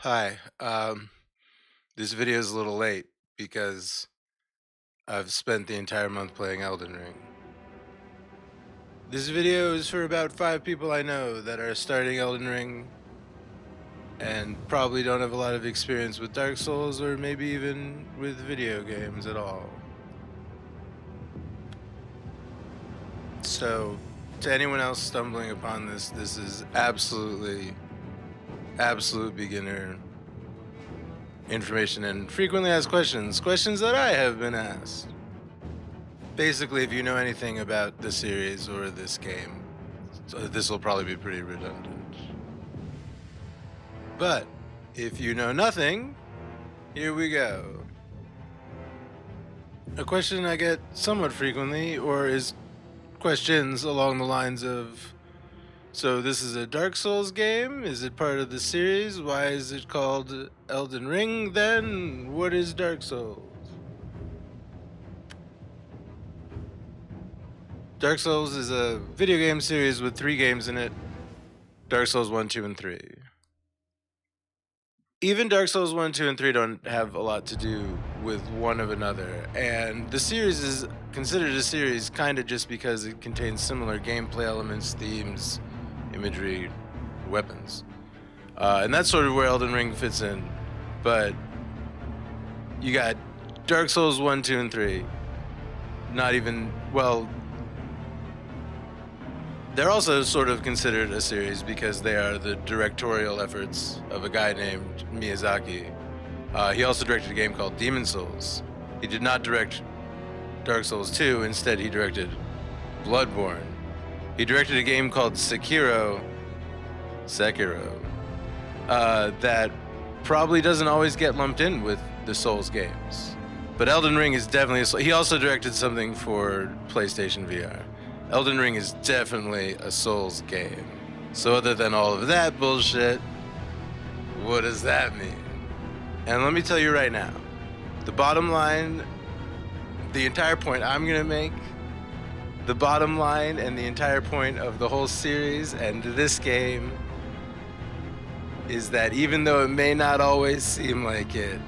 Hi. This video is a little late because I've spent the entire month playing Elden Ring. This video is for about 5 people I know that are starting Elden Ring and probably don't have a lot of experience with Dark Souls or maybe even with video games at all. So, to anyone else stumbling upon this is absolute beginner information and frequently asked questions that I have been asked. Basically, if you know anything about the series or this game, so this will probably be pretty redundant. But if you know nothing, here we go. A question I get somewhat frequently, or is questions along the lines of, so this is a Dark Souls game? Is it part of the series? Why is it called Elden Ring then? What is Dark Souls? Dark Souls is a video game series with 3 games in it. Dark Souls 1, 2, and 3. Even Dark Souls 1, 2, and 3 don't have a lot to do with one of another, and the series is considered a series kind of just because it contains similar gameplay elements, themes, imagery, weapons. And that's sort of where Elden Ring fits in. But you got Dark Souls 1, 2, and 3. Not even, well, they're also sort of considered a series because they are the directorial efforts of a guy named Miyazaki. He also directed a game called Demon Souls. He did not direct Dark Souls 2, instead he directed Bloodborne. He directed a game called Sekiro, that probably doesn't always get lumped in with the Souls games. But Elden Ring is definitely he also directed something for PlayStation VR. Elden Ring is definitely a Souls game. So other than all of that bullshit, what does that mean? And let me tell you right now, the bottom line, the entire point I'm gonna make, the bottom line and the entire point of the whole series and this game is that even though it may not always seem like it,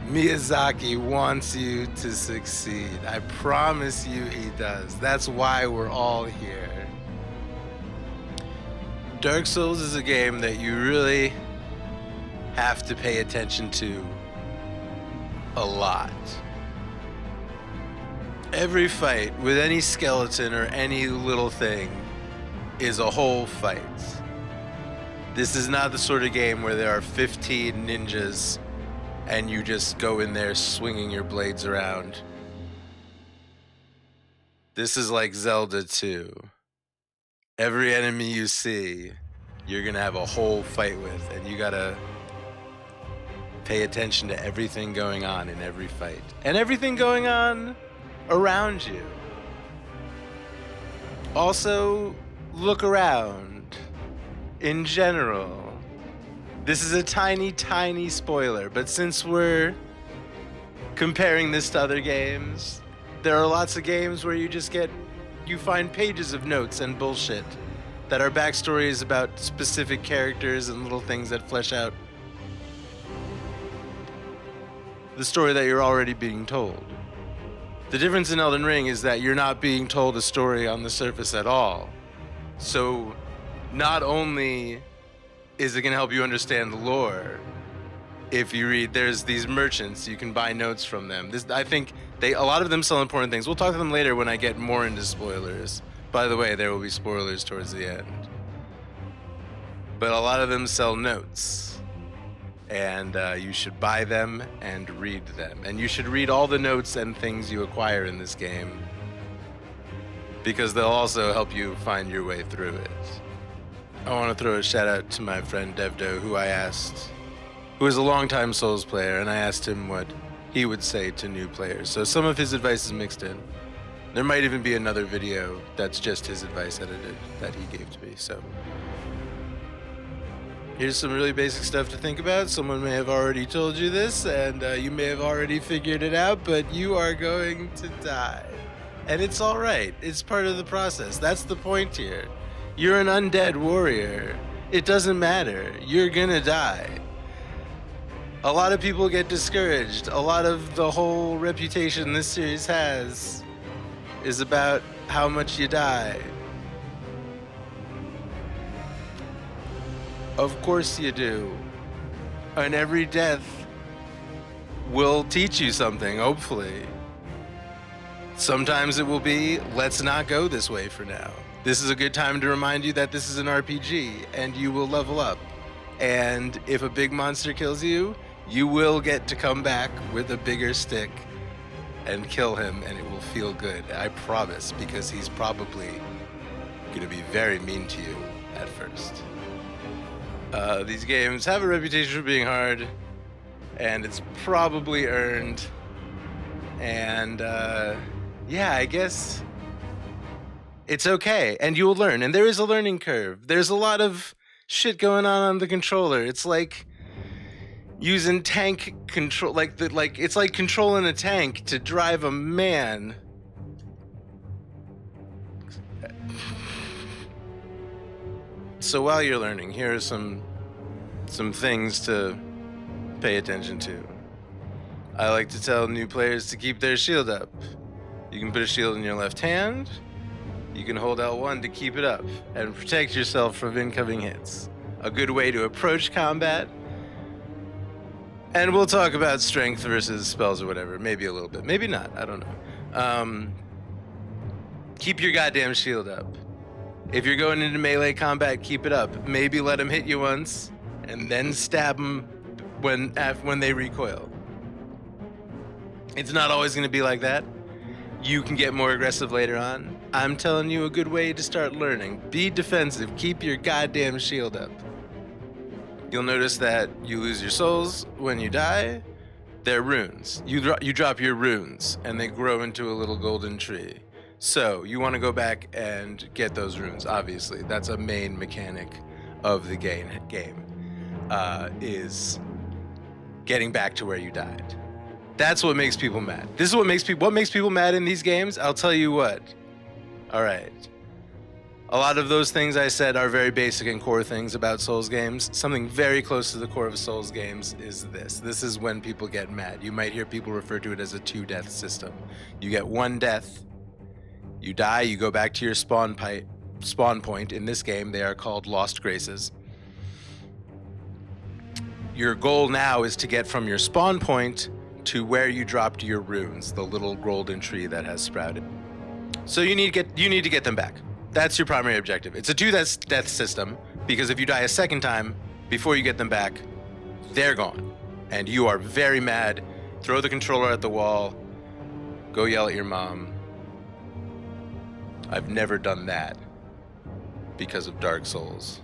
Miyazaki wants you to succeed. I promise you he does. That's why we're all here. Dark Souls is a game that you really have to pay attention to a lot. Every fight with any skeleton or any little thing is a whole fight. This is not the sort of game where there are 15 ninjas and you just go in there swinging your blades around. This is like Zelda 2. Every enemy you see, you're gonna have a whole fight with, and you gotta pay attention to everything going on in every fight. And everything going on around you. Also, look around. In general. This is a tiny spoiler, but since we're comparing this to other games, there are lots of games where you find pages of notes and bullshit that are backstories about specific characters and little things that flesh out the story that you're already being told. The difference in Elden Ring is that you're not being told a story on the surface at all. So, not only is it going to help you understand the lore, if you read, there's these merchants, you can buy notes from them. I think a lot of them sell important things. We'll talk to them later when I get more into spoilers. By the way, there will be spoilers towards the end. But a lot of them sell notes. And you should buy them and read them. And you should read all the notes and things you acquire in this game, because they'll also help you find your way through it. I want to throw a shout out to my friend Devdo, who is a longtime Souls player, and I asked him what he would say to new players. So some of his advice is mixed in. There might even be another video that's just his advice edited that he gave to me. So here's some really basic stuff to think about. Someone may have already told you this, and you may have already figured it out, but you are going to die. And it's all right. It's part of the process. That's the point here. You're an undead warrior. It doesn't matter. You're gonna die. A lot of people get discouraged. A lot of the whole reputation this series has is about how much you die. Of course you do. And every death will teach you something, hopefully. Sometimes it will be, let's not go this way for now. This is a good time to remind you that this is an RPG and you will level up. And if a big monster kills you, you will get to come back with a bigger stick and kill him, and it will feel good. I promise, because he's probably going to be very mean to you at first. These games have a reputation for being hard, and it's probably earned. And yeah, I guess it's okay, and you'll learn. And there is a learning curve. There's a lot of shit going on the controller. It's like using tank control, it's like controlling a tank to drive a man. So while you're learning, here are some things to pay attention to. I like to tell new players to keep their shield up. You can put a shield in your left hand. You can hold L1 to keep it up and protect yourself from incoming hits. A good way to approach combat. And we'll talk about strength versus spells or whatever. Maybe a little bit. Maybe not. I don't know. Keep your goddamn shield up. If you're going into melee combat, keep it up. Maybe let them hit you once, and then stab them when they recoil. It's not always going to be like that. You can get more aggressive later on. I'm telling you a good way to start learning. Be defensive. Keep your goddamn shield up. You'll notice that you lose your souls when you die. They're runes. You drop your runes, and they grow into a little golden tree. So you want to go back and get those runes, obviously. That's a main mechanic of the game, is getting back to where you died. That's what makes people mad. This is what makes people mad in these games. I'll tell you what. All right. A lot of those things I said are very basic and core things about Souls games. Something very close to the core of Souls games is this. This is when people get mad. You might hear people refer to it as a 2-death system. You get 1 death, you die, you go back to your spawn point. In this game, they are called Lost Graces. Your goal now is to get from your spawn point to where you dropped your runes, the little golden tree that has sprouted. So you need to get them back. That's your primary objective. It's a 2-death system, because if you die a second time before you get them back, they're gone. And you are very mad. Throw the controller at the wall. Go yell at your mom. I've never done that because of Dark Souls.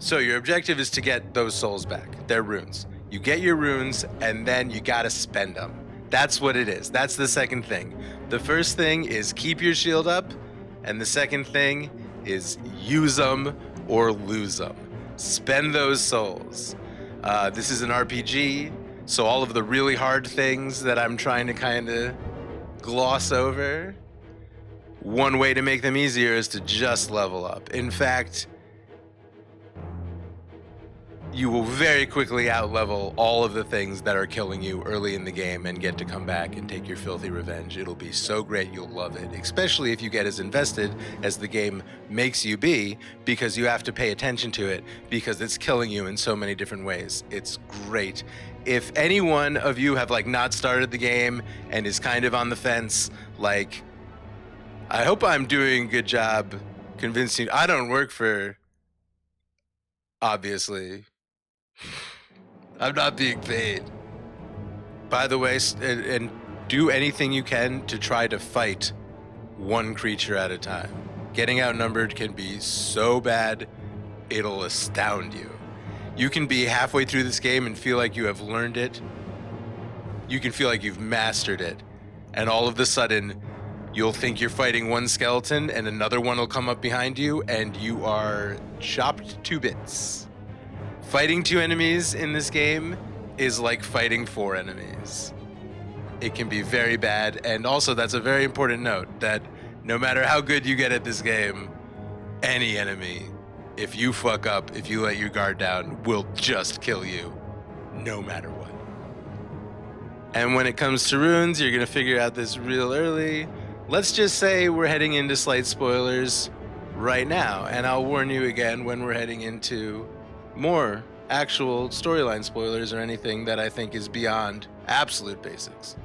So your objective is to get those souls back. They're runes. You get your runes, and then you gotta spend them. That's what it is. That's the second thing. The first thing is keep your shield up, and the second thing is use them or lose them. Spend those souls. This is an RPG, so all of the really hard things that I'm trying to kind of gloss over, one way to make them easier is to just level up. In fact, you will very quickly out-level all of the things that are killing you early in the game and get to come back and take your filthy revenge. It'll be so great, you'll love it, especially if you get as invested as the game makes you be, because you have to pay attention to it, because it's killing you in so many different ways. It's great. If any one of you have not started the game and is kind of on the fence, I hope I'm doing a good job convincing you. I don't work for, obviously. I'm not being paid. By the way, and do anything you can to try to fight one creature at a time. Getting outnumbered can be so bad, it'll astound you. You can be halfway through this game and feel like you have learned it. You can feel like you've mastered it. And all of a sudden, you'll think you're fighting one skeleton and another one will come up behind you and you are chopped to bits. Fighting 2 enemies in this game is like fighting 4 enemies. It can be very bad, and also that's a very important note, that no matter how good you get at this game, any enemy, if you fuck up, if you let your guard down, will just kill you no matter what. And when it comes to runes, you're going to figure out this real early. Let's just say we're heading into slight spoilers right now, and I'll warn you again when we're heading into more actual storyline spoilers or anything that I think is beyond absolute basics.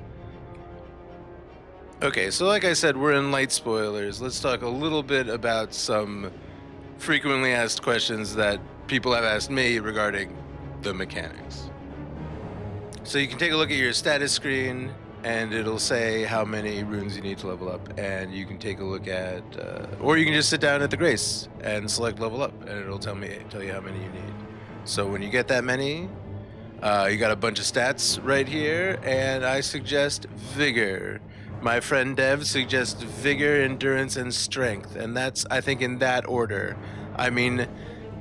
Okay, so like I said, we're in light spoilers. Let's talk a little bit about some frequently asked questions that people have asked me regarding the mechanics. So you can take a look at your status screen and it'll say how many runes you need to level up, and you can take a look at, or you can just sit down at the grace and select level up, and it'll tell you how many you need. So when you get that many, you got a bunch of stats right here, and I suggest vigor. My friend Dev suggests vigor, endurance, and strength, and that's, I think, in that order. I mean,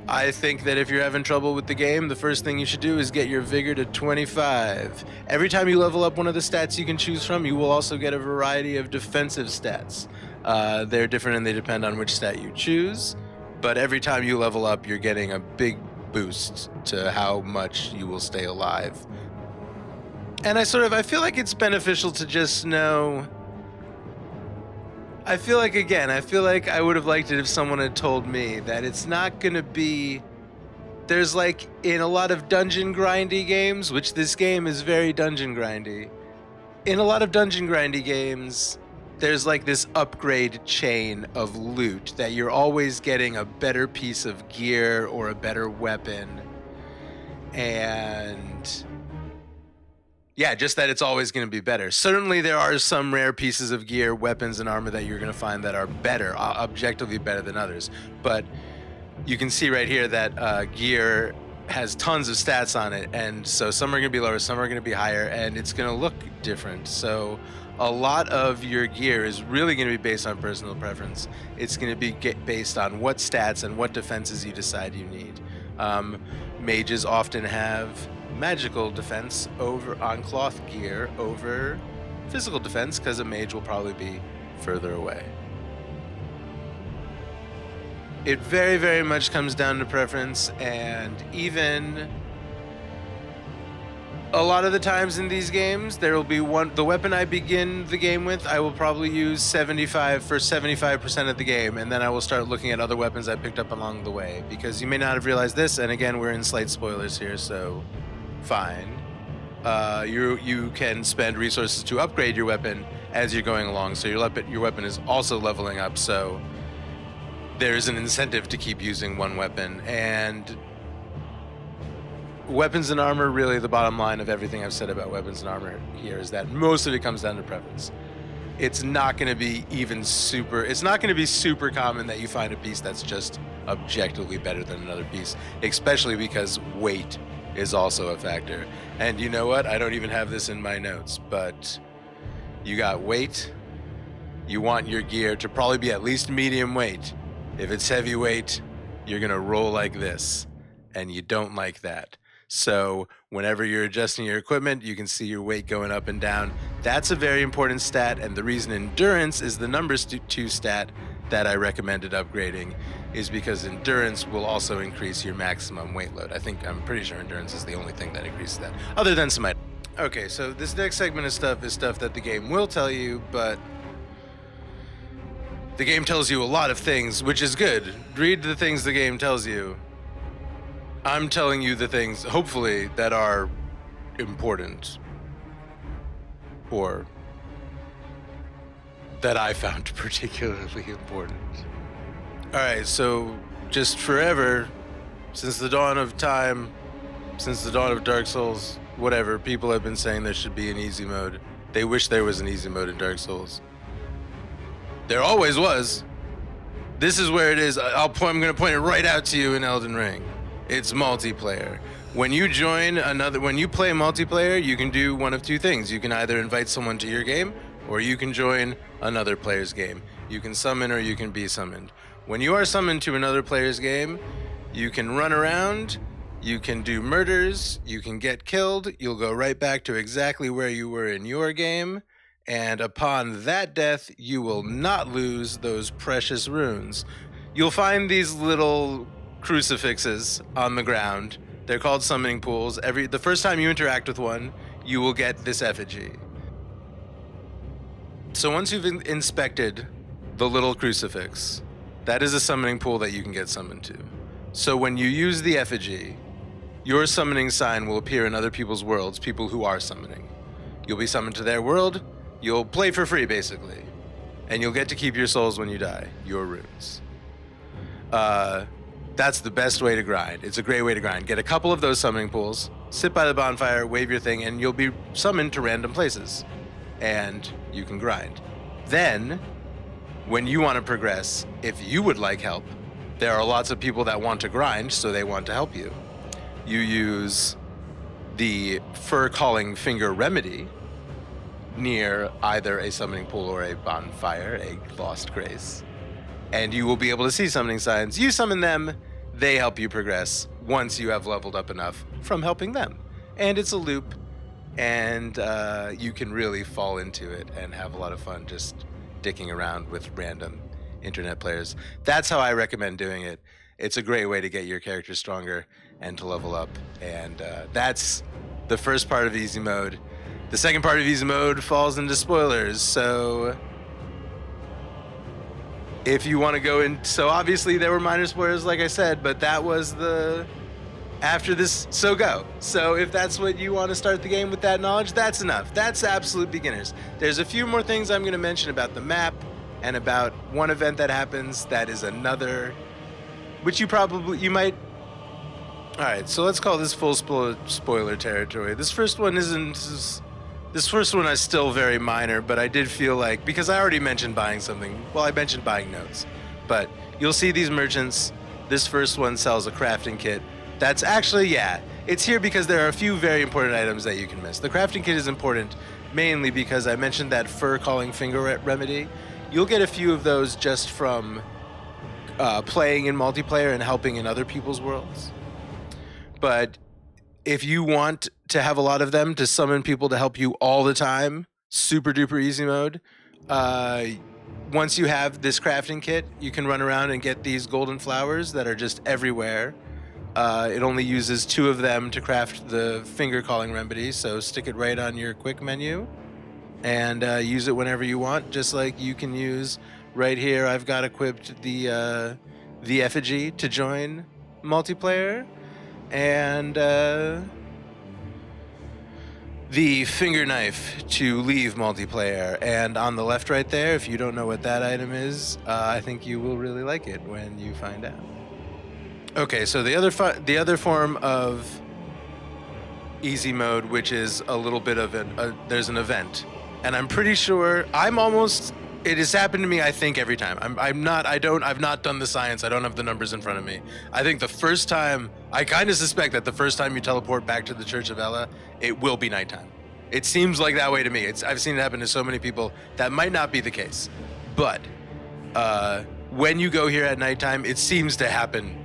I think that if you're having trouble with the game, the first thing you should do is get your vigor to 25. Every time you level up one of the stats you can choose from, you will also get a variety of defensive stats. They're different and they depend on which stat you choose, but every time you level up, you're getting a big boost to how much you will stay alive. And I feel like it's beneficial to just know. I feel like I would have liked it if someone had told me that it's not gonna be. There's like in a lot of dungeon grindy games, which this game is very dungeon grindy. In a lot of dungeon grindy games, there's like this upgrade chain of loot that you're always getting a better piece of gear or a better weapon. And yeah, just that it's always going to be better. Certainly there are some rare pieces of gear, weapons, and armor that you're going to find that are better, objectively better than others. But you can see right here that gear has tons of stats on it, and so some are going to be lower, some are going to be higher, and it's going to look different. So a lot of your gear is really going to be based on personal preference. It's going to be based on what stats and what defenses you decide you need. Mages often have magical defense over on cloth gear over physical defense because a mage will probably be further away. It very, very much comes down to preference, and even a lot of the times in these games, there will be the weapon I begin the game with, I will probably use 75% of the game, and then I will start looking at other weapons I picked up along the way, because you may not have realized this, and again, we're in slight spoilers here, so fine. You can spend resources to upgrade your weapon as you're going along, so your weapon is also leveling up, so there's an incentive to keep using one weapon. And weapons and armor, really the bottom line of everything I've said about weapons and armor here is that most of it comes down to preference. It's not going to be super common that you find a piece that's just objectively better than another piece, especially because weight is also a factor. And you know what? I don't even have this in my notes, but you got weight. You want your gear to probably be at least medium weight. If it's heavyweight, you're going to roll like this, and you don't like that. So whenever you're adjusting your equipment, you can see your weight going up and down. That's a very important stat, and the reason endurance is the numbers 2 stat that I recommended upgrading is because endurance will also increase your maximum weight load. I'm pretty sure endurance is the only thing that increases that, other than some. Okay, so this next segment of stuff is stuff that the game will tell you, but the game tells you a lot of things, which is good. Read the things the game tells you. I'm telling you the things, hopefully, that are important. Or that I found particularly important. Alright, so just forever, since the dawn of time, since the dawn of Dark Souls, whatever, people have been saying there should be an easy mode. They wish there was an easy mode in Dark Souls. There always was. This is where it is. I'm going to point it right out to you in Elden Ring. It's multiplayer. When you play multiplayer, you can do one of two things. You can either invite someone to your game, or you can join another player's game. You can summon or you can be summoned. When you are summoned to another player's game, you can run around, you can do murders, you can get killed, you'll go right back to exactly where you were in your game, and upon that death, you will not lose those precious runes. You'll find these little crucifixes on the ground They're called summoning pools. The first time you interact with one, you will get this effigy. So once you've inspected the little crucifix, that is a summoning pool that you can get summoned to. So when you use the effigy, your summoning sign will appear in other people's worlds, people who are summoning. You'll be summoned to their world, you'll play for free basically, and you'll get to keep your souls when you die, your runes. That's the best way to grind. It's a great way to grind. Get a couple of those summoning pools, sit by the bonfire, wave your thing, and you'll be summoned to random places. And you can grind. Then, when you want to progress, if you would like help, there are lots of people that want to grind, so they want to help you. You use the Fur Calling Finger Remedy near either a summoning pool or a bonfire, a lost grace, and you will be able to see summoning signs. You summon them, they help you progress once you have leveled up enough from helping them. And it's a loop, and you can really fall into it and have a lot of fun just dicking around with random internet players. That's how I recommend doing it. It's a great way to get your character stronger and to level up, and that's the first part of easy mode. The second part of easy mode falls into spoilers, so if you want to go in, so obviously there were minor spoilers like I said, but that was the after this, so go. So if that's what you want to start the game with, that knowledge, that's enough. That's absolute beginners. There's a few more things I'm going to mention about the map and about one event that happens that is another, which you might. All right, so let's call this full spoiler territory. This first one is still very minor, but I did feel like, because I already mentioned buying something, well, I mentioned buying notes, but you'll see these merchants. This first one sells a crafting kit. That's actually, yeah, it's here because there are a few very important items that you can miss. The crafting kit is important mainly because I mentioned that Fur Calling Finger Remedy. You'll get a few of those just from playing in multiplayer and helping in other people's worlds. But if you want to have a lot of them to summon people to help you all the time, super duper easy mode, once you have this crafting kit, you can run around and get these golden flowers that are just everywhere. It only uses 2 of them to craft the finger calling remedy, so stick it right on your quick menu and use it whenever you want, just like you can use right here. I've got equipped the effigy to join multiplayer, and the finger knife to leave multiplayer. And on the left right there, if you don't know what that item is, I think you will really like it when you find out. Okay, so the other form of easy mode, which is a little bit of there's an event, and I'm pretty sure it has happened to me, I think, every time. I've not done the science. I don't have the numbers in front of me. I think the first time, I kind of suspect that the first time you teleport back to the Church of Ella, it will be nighttime. It seems like that way to me. I've seen it happen to so many people. That might not be the case, but when you go here at nighttime, it seems to happen.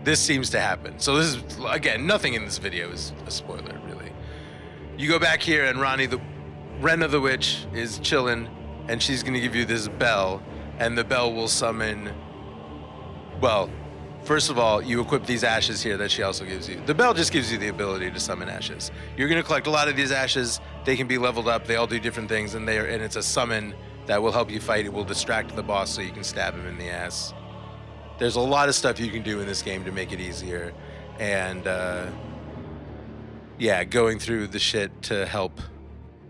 This seems to happen. So this is, again, nothing in this video is a spoiler, really. You go back here and Rena the Witch is chilling, and she's going to give you this bell, and the bell will summon, well, first of all, you equip these ashes here that she also gives you. The bell just gives you the ability to summon ashes. You're going to collect a lot of these ashes. They can be leveled up. They all do different things, and it's a summon that will help you fight. It will distract the boss so you can stab him in the ass. There's a lot of stuff you can do in this game to make it easier, and yeah, going through the shit to help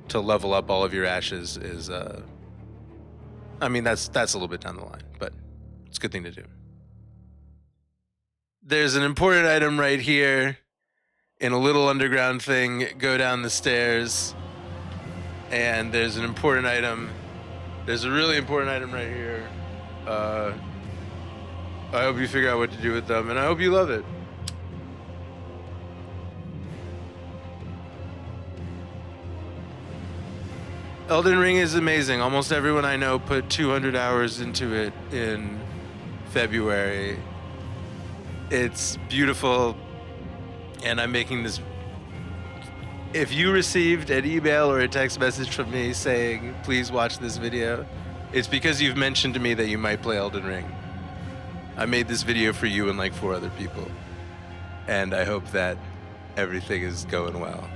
to level up all of your ashes is, I mean, that's a little bit down the line, but it's a good thing to do. There's an important item right here in a little underground thing. Go down the stairs, and there's an important item. There's a really important item right here. I hope you figure out what to do with them, and I hope you love it. Elden Ring is amazing. Almost everyone I know put 200 hours into it in February. It's beautiful, and I'm making this. If you received an email or a text message from me saying, please watch this video, it's because you've mentioned to me that you might play Elden Ring. I made this video for you and like 4 other people. and I hope that everything is going well.